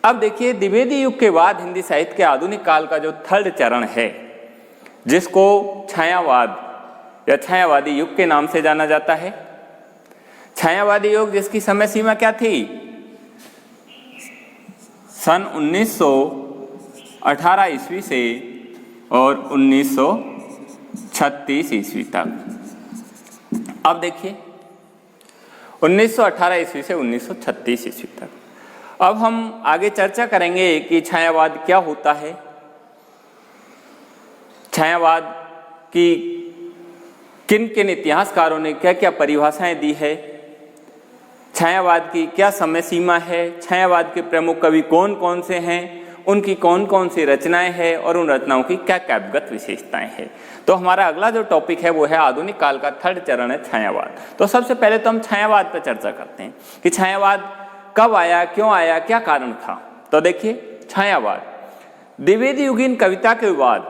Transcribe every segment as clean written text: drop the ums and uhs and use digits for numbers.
अब देखिए, द्विवेदी युग के बाद हिंदी साहित्य के आधुनिक काल का जो थर्ड चरण है, जिसको छायावाद या छायावादी युग के नाम से जाना जाता है। छायावादी युग जिसकी समय सीमा क्या थी? सन 1918 ईस्वी से और 1936 ईस्वी तक। अब देखिए, 1918 ईस्वी से 1936 ईस्वी तक। अब हम आगे चर्चा करेंगे कि छायावाद क्या होता है, छायावाद की किन किन इतिहासकारों ने क्या क्या परिभाषाएं दी है, छायावाद की क्या समय सीमा है, छायावाद के प्रमुख कवि कौन कौन से हैं, उनकी कौन कौन सी रचनाएं हैं और उन रचनाओं की क्या काव्यगत विशेषताएं हैं। तो हमारा अगला जो टॉपिक है वो है आधुनिक काल का थर्ड चरण है छायावाद। तो सबसे पहले तो हम छायावाद पर चर्चा करते हैं कि छायावाद कब आया, क्यों आया, क्या कारण था। तो देखिए, छायावाद द्विवेदी युगीन कविता के बाद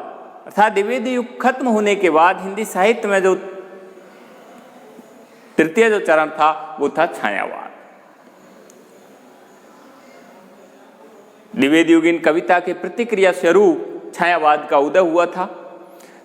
अर्थात द्विवेदी युग खत्म होने के बाद हिंदी साहित्य में जो तृतीय जो चरण था वो था छायावाद। द्विवेदी युगीन कविता के प्रतिक्रिया स्वरूप छायावाद का उदय हुआ था।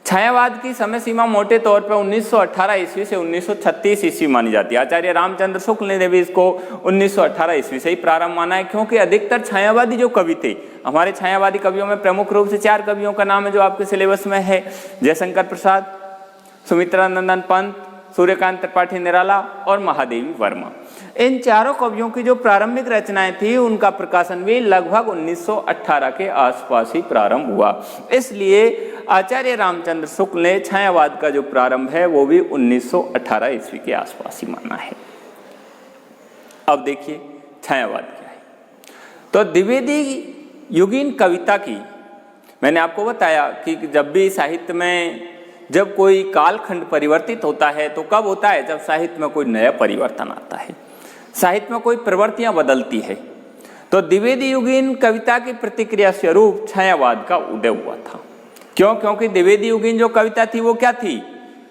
छायावाद की समय सीमा मोटे तौर पर 1918 ईस्वी से 1936 ईस्वी मानी जाती है। आचार्य रामचंद्र शुक्ल ने भी इसको 1918 ईस्वी से ही प्रारंभ माना है, क्योंकि अधिकतर छायावादी जो कवि थे, हमारे छायावादी कवियों में प्रमुख रूप से 4 कवियों का नाम है जो आपके सिलेबस में है: जयशंकर प्रसाद, सुमित्रा नंदन पंत, सूर्यकांत त्रिपाठी निराला और महादेवी वर्मा। इन चारों कवियों की जो प्रारंभिक रचनाएं थी उनका प्रकाशन भी लगभग 1918 के आसपास ही प्रारंभ हुआ। इसलिए आचार्य रामचंद्र शुक्ल ने छायावाद का जो प्रारंभ है वो भी 1918 ईस्वी के आसपास ही माना है। अब देखिए, छायावाद क्या है। तो द्विवेदी युगीन कविता की मैंने आपको बताया कि जब भी साहित्य में जब कोई कालखंड परिवर्तित होता है तो कब होता है? जब साहित्य में कोई नया परिवर्तन आता है, साहित्य में कोई प्रवृत्तियां बदलती है। तो द्विवेदी युगीन कविता की प्रतिक्रिया स्वरूप छायावाद का उदय हुआ था। क्यों? क्योंकि द्विवेदी युगीन जो कविता थी वो क्या थी?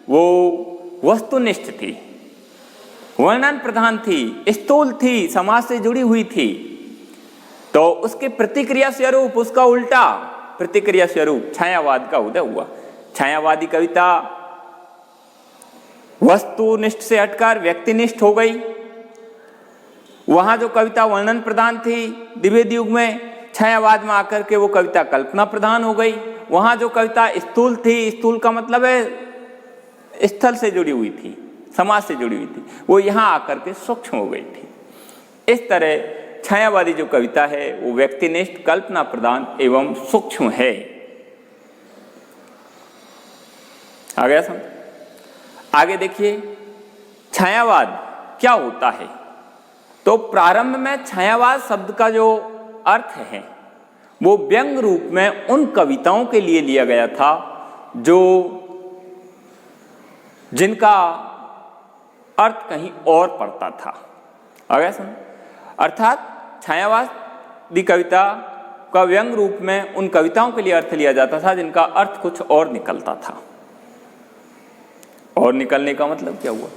वो वस्तुनिष्ठ थी, वर्णन प्रधान थी, स्थूल थी, समाज से जुड़ी हुई थी। तो उसके प्रतिक्रिया स्वरूप, उसका उल्टा प्रतिक्रिया स्वरूप छायावाद का उदय हुआ। छायावादी कविता वस्तुनिष्ठ से हटकर व्यक्तिनिष्ठ हो गई। वहां जो कविता वर्णन प्रधान थी द्विवेदी युग में, छायावाद में आकर के वो कविता कल्पना प्रधान हो गई। वहां जो कविता स्थूल थी, स्थूल का मतलब है स्थल से जुड़ी हुई थी, समाज से जुड़ी हुई थी, वो यहां आकर के सूक्ष्म हो गई थी। इस तरह छायावादी जो कविता है वो व्यक्तिनिष्ठ, कल्पना प्रधान एवं सूक्ष्म है। आ गया समझ? आगे देखिए, छायावाद क्या होता है। तो प्रारंभ में छायावाद शब्द का जो अर्थ है वो व्यंग रूप में उन कविताओं के लिए लिया गया था जो जिनका अर्थ कहीं और पड़ता था। आ गया समझ? अर्थात छायावादी कविता का व्यंग रूप में उन कविताओं के लिए अर्थ लिया जाता था जिनका अर्थ कुछ और निकलता था। और निकलने का मतलब क्या हुआ?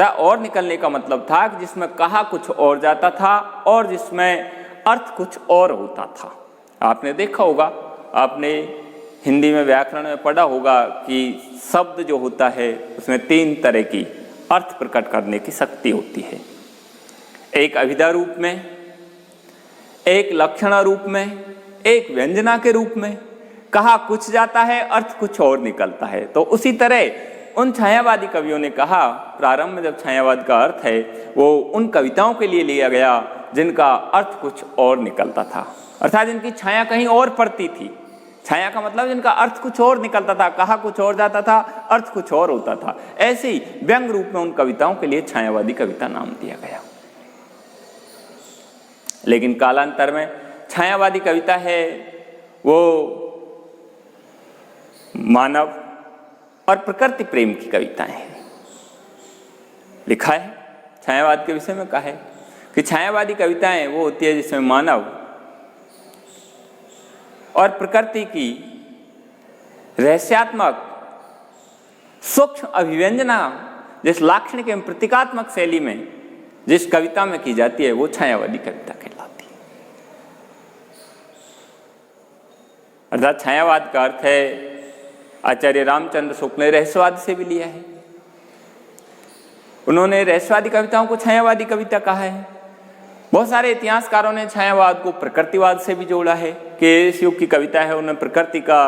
और निकलने का मतलब था कि जिसमें कहा कुछ और जाता था और जिसमें अर्थ कुछ और होता था। आपने देखा होगा, आपने हिंदी में व्याकरण में पढ़ा होगा कि शब्द जो होता है उसमें 3 तरह की अर्थ प्रकट करने की शक्ति होती है। एक अभिधा रूप में, एक लक्षण रूप में, एक व्यंजना के रूप में। कहा कुछ जाता है, अर्थ कुछ और निकलता है। तो उसी तरह उन छायावादी कवियों ने कहा, प्रारंभ में जब छायावाद का अर्थ है वो उन कविताओं के लिए लिया गया जिनका अर्थ कुछ और निकलता था, अर्थात जिनकी छाया कहीं और पड़ती थी। छाया का मतलब जिनका अर्थ कुछ और निकलता था, कहा कुछ और जाता था, अर्थ कुछ और होता था। ऐसे ही व्यंग रूप में उन कविताओं के लिए छायावादी कविता नाम दिया गया। लेकिन कालांतर में छायावादी कविता है वो मानव और प्रकृति प्रेम की कविताएं हैं। लिखा है छायावाद के विषय में कहा है कि छायावादी कविताएं वो होती है जिसमें मानव और प्रकृति की रहस्यात्मक सूक्ष्म अभिव्यंजना जिस लाक्षणिक एवं प्रतीकात्मक शैली में जिस कविता में की जाती है वो छायावादी कविता कहलाती है। अर्थात छायावाद का अर्थ है आचार्य रामचंद्र शुक्ल ने रहस्यवाद से भी लिया है। उन्होंने रहस्यवादी कविताओं को छायावादी कविता कहा है। बहुत सारे इतिहासकारों ने छायावाद को प्रकृतिवाद से भी जोड़ा है कि इस युग की कविता है, उन्हें प्रकृति का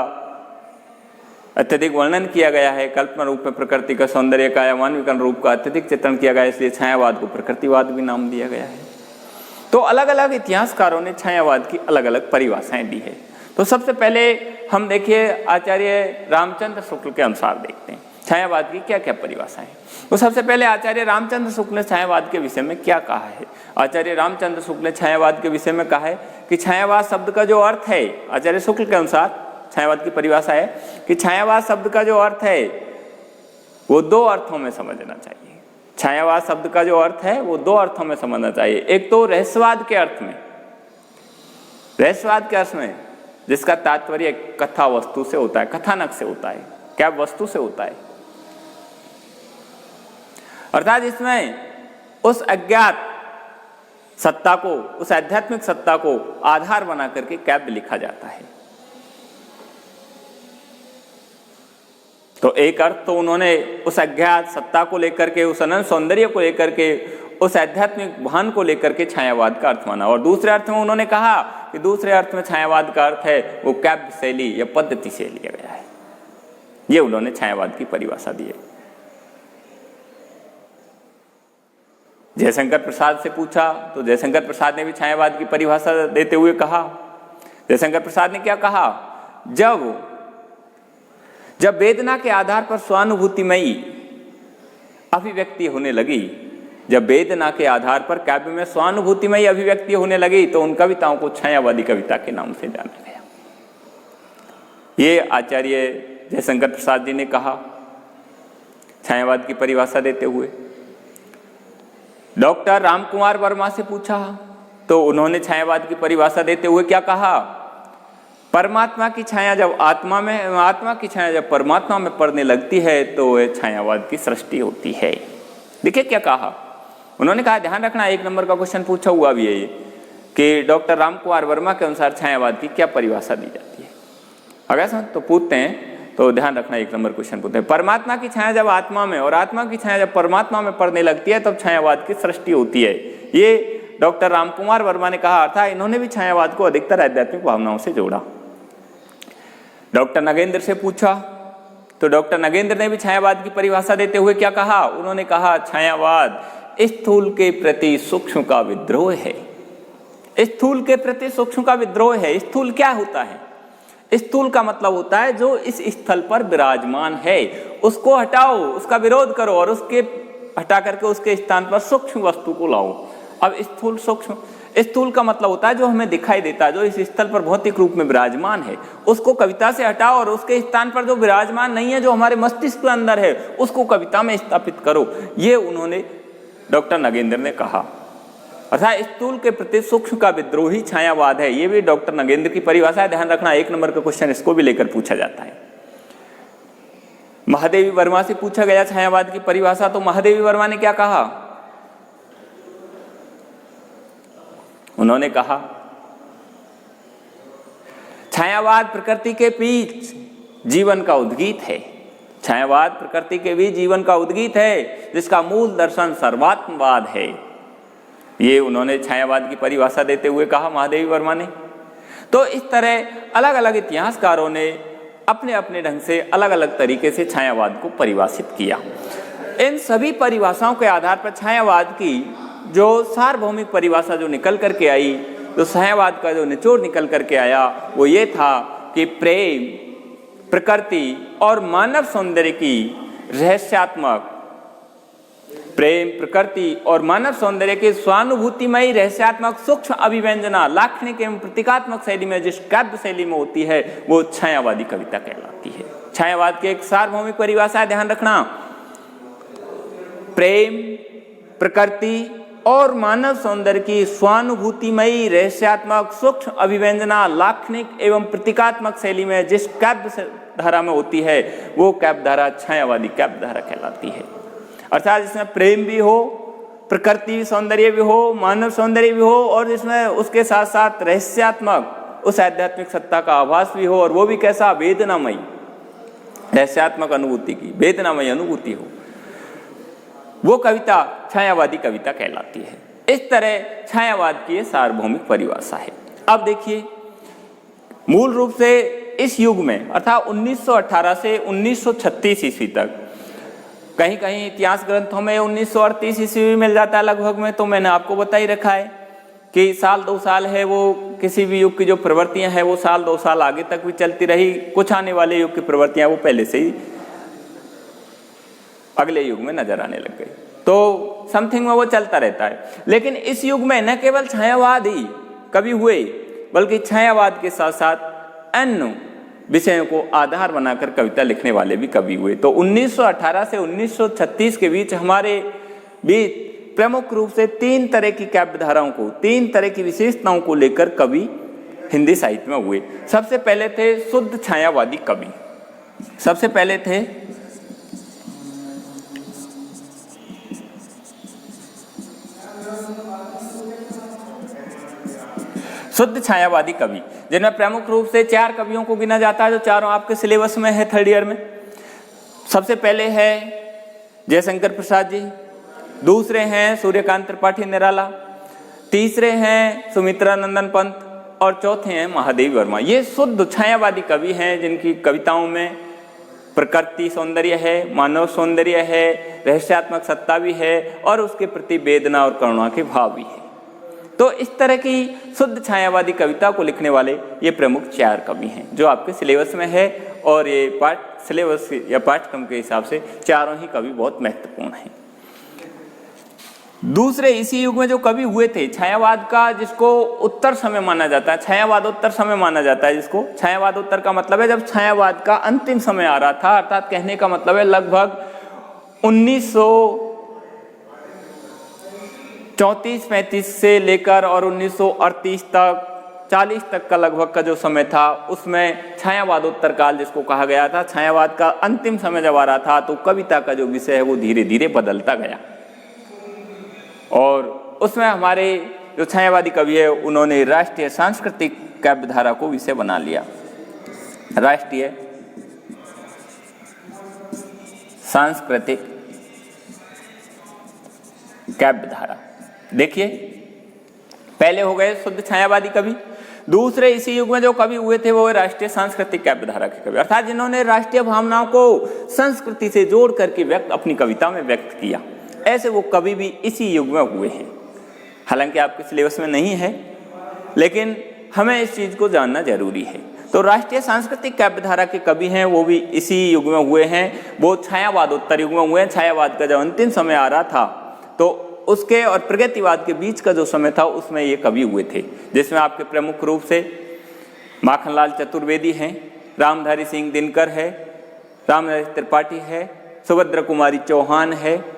अत्यधिक वर्णन किया गया है, कल्पना रूप में प्रकृति का सौंदर्य का या मानवीकरण रूप का अत्यधिक चित्रण किया गया है, इसलिए छायावाद को प्रकृतिवाद भी नाम दिया गया है। तो अलग अलग इतिहासकारों ने छायावाद की अलग अलग परिभाषाएं दी है। तो सबसे पहले हम देखिए आचार्य रामचंद्र शुक्ल के अनुसार देखते हैं छायावाद की क्या क्या परिभाषाएं। तो सबसे पहले आचार्य रामचंद्र शुक्ल ने छायावाद के विषय में क्या कहा है। आचार्य रामचंद्र शुक्ल ने छायावाद के विषय में कहा है कि छायावाद शब्द का जो अर्थ है, आचार्य शुक्ल के अनुसार छायावाद की परिभाषा है कि छायावाद शब्द का जो अर्थ है वो दो अर्थों में समझना चाहिए। छायावाद शब्द का जो अर्थ है वो दो अर्थों में समझना चाहिए। एक तो रहस्यवाद के अर्थ में, रहस्यवाद के अर्थ में जिसका तात्पर्य कथा वस्तु से होता है, कथानक से होता है, क्या वस्तु से होता है, अर्थात इसमें उस अज्ञात सत्ता को, उस आध्यात्मिक सत्ता को आधार बना करके काव्य लिखा जाता है। तो एक अर्थ तो उन्होंने उस अज्ञात सत्ता को लेकर के, उस अनंत सौंदर्य को लेकर के, उस आध्यात्मिक भान को लेकर के छायावाद का अर्थ माना। और दूसरे अर्थ में उन्होंने कहा कि दूसरे अर्थ में छायावाद का अर्थ है वो काव्य शैली या पद्धति से लिया गया है। ये उन्होंने छायावाद की परिभाषा दी है। जयशंकर प्रसाद से पूछा तो जयशंकर प्रसाद ने भी छायावाद की परिभाषा देते हुए कहा, जयशंकर प्रसाद ने क्या कहा, जब वेदना के आधार पर स्वानुभूतिमयी अभिव्यक्ति होने लगी, जब वेदना के आधार पर काव्य में स्वानुभूतिमयी अभिव्यक्ति होने लगी तो उन कविताओं को छायावादी कविता के नाम से जाना गया। ये आचार्य जयशंकर प्रसाद जी ने कहा छायावाद की परिभाषा देते हुए। डॉक्टर रामकुमार वर्मा से पूछा तो उन्होंने छायावाद की परिभाषा देते हुए क्या कहा, परमात्मा की छाया जब आत्मा में, आत्मा की छाया जब परमात्मा में पड़ने लगती है तो वह छायावाद की सृष्टि होती है। देखिए क्या कहा उन्होंने, कहा ध्यान रखना 1 नंबर का क्वेश्चन पूछा हुआ भी है ये कि डॉक्टर रामकुमार वर्मा के अनुसार छायावाद की क्या परिभाषा दी जाती है। अगर समझ तो पूछते हैं तो ध्यान रखना 1 नंबर क्वेश्चन पूछते हैं, परमात्मा की छाया जब आत्मा में और आत्मा की छाया जब परमात्मा में पड़ने लगती है तब छायावाद की सृष्टि होती है। ये डॉक्टर रामकुमार वर्मा ने कहा, अर्थात इन्होंने भी छायावाद को अधिकतर आध्यात्मिक भावनाओं से जोड़ा। डॉक्टर नगेंद्र से पूछा तो डॉक्टर नगेंद्र ने भी छायावाद की परिभाषा देते हुए क्या कहा, उन्होंने कहा छायावाद स्थूल के प्रति सूक्ष्म का विद्रोह है। स्थूल के प्रति सूक्ष्म का विद्रोह है। स्थूल क्या होता है, स्थूल का मतलब होता है जो इस स्थल पर विराजमान है उसको हटाओ, उसका विरोध करो और उसके हटा करके उसके स्थान पर सूक्ष्म वस्तु को लाओ। अब स्थूल सूक्ष्म, स्थूल का मतलब होता है जो हमें दिखाई देता है, जो इस स्थल पर भौतिक रूप में विराजमान है उसको कविता से हटाओ और उसके स्थान पर जो विराजमान नहीं है, जो हमारे मस्तिष्क के अंदर है, उसको कविता में स्थापित करो। ये उन्होंने डॉक्टर नगेंद्र ने कहा। अर्थात स्थूल के प्रति सूक्ष्म का विद्रोही छायावाद है। ये भी डॉक्टर नगेंद्र की परिभाषा है। ध्यान रखना 1 नंबर का क्वेश्चन इसको भी लेकर पूछा जाता है। महादेवी वर्मा से पूछा गया छायावाद की परिभाषा तो महादेवी वर्मा ने क्या कहा, उन्होंने कहा छायावाद प्रकृति के बीच जीवन का उद्गीत है। छायावाद प्रकृति के बीच जीवन का उद्गीत है जिसका मूल दर्शन सर्वात्मवाद है। ये उन्होंने छायावाद की परिभाषा देते हुए कहा महादेवी वर्मा ने। तो इस तरह अलग अलग इतिहासकारों ने अपने अपने ढंग से अलग अलग तरीके से छायावाद को परिभाषित किया। इन सभी परिभाषाओं के आधार पर छायावाद की जो सार्वभौमिक परिभाषा जो निकल करके आई, जो छायावाद का जो निचोड़ निकल करके आया वो ये था कि प्रेम, प्रकृति और मानव सौंदर्य की रहस्यात्मक, प्रेम, प्रकृति और मानव सौंदर्य के स्वानुभूतिमयी रहस्यात्मक सूक्ष्म अभिव्यंजना लाक्षणिक एवं प्रतीकात्मक शैली में जिस काव्य शैली में होती है वो छायावादी कविता कहलाती है। छायावाद की एक सार्वभौमिक परिभाषा है, ध्यान रखना, प्रेम, प्रकृति और मानव सौंदर्य की स्वानुभूतिमयी रहस्यात्मक सूक्ष्म अभिव्यंजना लाक्षणिक एवं प्रतीकात्मक शैली में जिस काव्य धारा में होती है वो काव्य धारा छायावादी काव्य धारा कहलाती है। अर्थात जिसमें प्रेम भी हो, प्रकृति सौंदर्य भी हो, मानव सौंदर्य भी हो और जिसमें उसके साथ साथ रहस्यात्मक उस आध्यात्मिक सत्ता का आभास भी हो, और वो भी कैसा, वेदनामयी, रहस्यात्मक अनुभूति की वेदनामयी अनुभूति हो, वो कविता छायावादी कविता कहलाती है। इस तरह छायावाद की ये सार्वभौमिक परिभाषा है। अब देखिए, मूल रूप से इस युग में अर्थात 1918 से 1936 ईस्वी तक, कहीं कहीं इतिहास ग्रंथों में 1938 ईस्वी भी मिल जाता है लगभग में, तो मैंने आपको बता ही रखा है कि साल 2 साल है वो किसी भी युग की जो प्रवृत्तियां हैं वो साल 2 साल आगे तक भी चलती रही। कुछ आने वाले युग की प्रवृत्तियां वो पहले से ही अगले युग में नजर आने लग गई, तो समथिंग में वो चलता रहता है। लेकिन इस युग में न केवल छायावाद ही कवि हुए, बल्कि छायावाद के साथ साथ अन्य विषयों को आधार बनाकर कविता लिखने वाले भी कवि हुए। तो 1918 से 1936 के बीच हमारे बीच प्रमुख रूप से 3 तरह की काव्य धाराओं को, 3 तरह की विशेषताओं को लेकर कवि हिंदी साहित्य में हुए। सबसे पहले थे शुद्ध छायावादी कवि। सबसे पहले थे शुद्ध छायावादी कवि, जिनमें प्रमुख रूप से 4 कवियों को गिना जाता है, जो चारों आपके सिलेबस में है 3rd ईयर में। सबसे पहले है जयशंकर प्रसाद जी, दूसरे हैं सूर्यकांत त्रिपाठी निराला, तीसरे हैं सुमित्रा नंदन पंत और चौथे हैं महादेवी वर्मा। ये शुद्ध छायावादी कवि हैं जिनकी कविताओं में प्रकृति सौंदर्य है, मानव सौंदर्य है, रहस्यात्मक सत्ता भी है और उसके प्रति वेदना और करुणा के भाव भी है। तो इस तरह की शुद्ध छायावादी कविता को लिखने वाले ये प्रमुख 4 कवि हैं जो आपके सिलेबस में है, और ये सिलेबस या पाठ्यक्रम के हिसाब से चारों ही कवि बहुत महत्वपूर्ण हैं। दूसरे इसी युग में जो कवि हुए थे छायावाद का, जिसको उत्तर समय माना जाता है, छायावादोत्तर समय माना जाता है, जिसको छायावादोत्तर का मतलब है जब छायावाद का अंतिम समय आ रहा था, अर्थात कहने का मतलब है लगभग 1934-35 से लेकर और 1938 तक 40 तक का लगभग का जो समय था, उसमें छायावादोत्तर काल जिसको कहा गया था। छायावाद का अंतिम समय जब आ रहा था तो कविता का जो विषय है वो धीरे धीरे बदलता गया, और उसमें हमारे जो छायावादी कवि है उन्होंने राष्ट्रीय सांस्कृतिक काव्य धारा को विषय बना लिया। राष्ट्रीय सांस्कृतिक काव्य धारा, देखिए पहले हो गए शुद्ध छायावादी कवि। दूसरे इसी युग में जो कवि हुए थे वो राष्ट्रीय सांस्कृतिक काव्य धारा के कवि, अर्थात जिन्होंने राष्ट्रीय भावनाओं को संस्कृति से जोड़ करके अपनी कविता में व्यक्त किया। ऐसे वो कवि भी इसी युग में हुए हैं। हालांकि आपके सिलेबस में नहीं है, लेकिन हमें इस चीज को जानना जरूरी है। तो राष्ट्रीय सांस्कृतिक काव्य धारा के कवि हैं वो भी इसी युग में हुए हैं, वो छायावादोत्तर युग में हुए हैं। छायावाद का जब अंतिम समय आ रहा था तो उसके और प्रगतिवाद के बीच का जो समय था उसमें ये कवि हुए थे, जिसमें आपके प्रमुख रूप से माखनलाल चतुर्वेदी हैं, रामधारी सिंह दिनकर है, रामधारी त्रिपाठी है, सुभद्रा कुमारी चौहान है।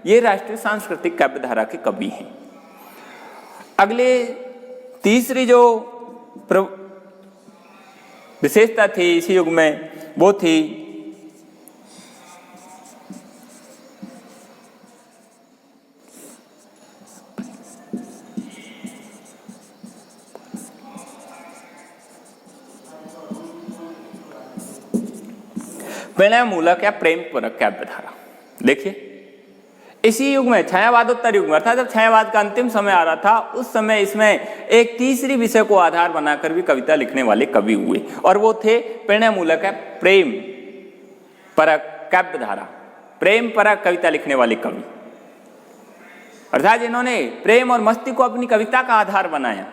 ये राष्ट्रीय सांस्कृतिक काव्य धारा के कवि हैं। अगले तीसरी जो विशेषता थी इसी युग में वो थी प्रणय मूलक या प्रेम पूरक काव्य धारा। देखिए इसी युग में छायावादोत्तर युग में, अर्थात जब छायावाद का अंतिम समय आ रहा था उस समय इसमें एक तीसरी विषय को आधार बनाकर भी कविता लिखने वाले कवि हुए, और वो थे प्रणय मूलक है प्रेम परक काव्य धारा, प्रेम परक कविता लिखने वाले कवि, अर्थात जिन्होंने प्रेम और मस्ती को अपनी कविता का आधार बनाया।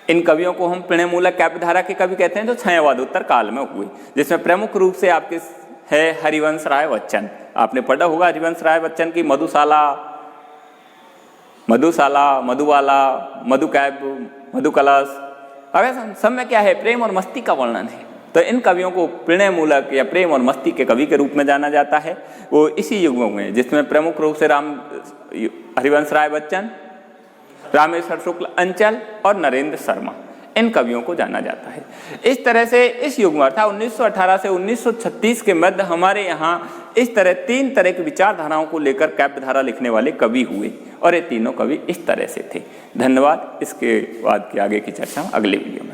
इन कवियों को हम प्रणय मूलक काव्य धारा के कवि कहते हैं जो छायावादोत्तर काल में हुए, जिसमें प्रमुख रूप से आपके है हरिवंश राय बच्चन। आपने पढ़ा होगा हरिवंश राय बच्चन की मधुशाला, मधुबाला, मधुकाव्य, मधुकलश, अगर सब में क्या है प्रेम और मस्ती का वर्णन है। तो इन कवियों को प्रणय मूलक या प्रेम और मस्ती के कवि के रूप में जाना जाता है। वो इसी युग में हुए जिसमें प्रमुख रूप से हरिवंश राय बच्चन, रामेश्वर शुक्ल अंचल और नरेंद्र शर्मा, इन कवियों को जाना जाता है। इस तरह से इस युग में अर्थात 1918 से 1936 के मध्य हमारे यहाँ इस तरह 3 तरह की विचारधाराओं को लेकर काव्य धारा लिखने वाले कवि हुए और ये तीनों कवि इस तरह से थे। धन्यवाद। इसके बाद की आगे की चर्चा अगले वीडियो में।